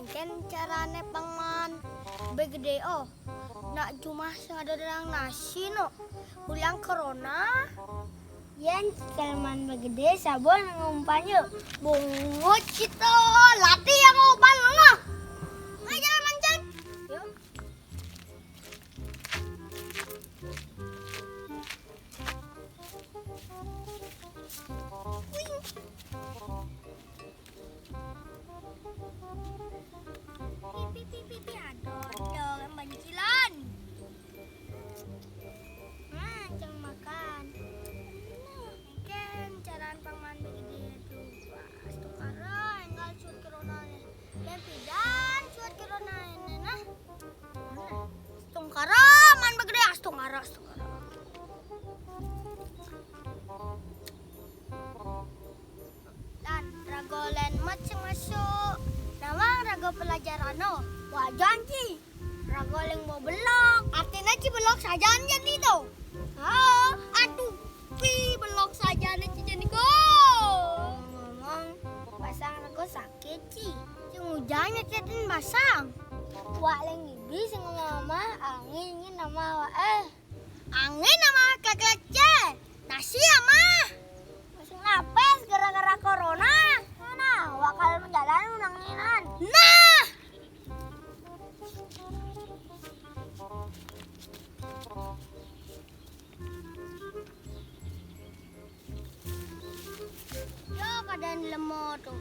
engken carane pangman begede nak cuma sing ada dalam nasi no ulang corona yen kalman begede sabon ngumpanya bungut kita latih yang ngumpan lo ngajar mancan yuk. Pipi aduh yang banjilan. Jangan makan. Mungkin caraan paman begini itu pas tukara enggak suat corona dan pidan suat corona ini nah. Tungkara man begede astungkara. Dan ragolen macam masuk. Nawang rago pelajaran no. Wah janji. Ragoling mau belok. Artinya ci belok saja jadi itu. Aduh, belok saja nih jadi go. Ngomong pasang rago sakit ci. Hujannya cetin basang. Wah lagi bisa ngomong angin nama angin nama keklece. Nasi mah. Masih napes gara-gara corona. Mana wakal menjalan unanginan. Nah. Yo keadaan lemot tuh.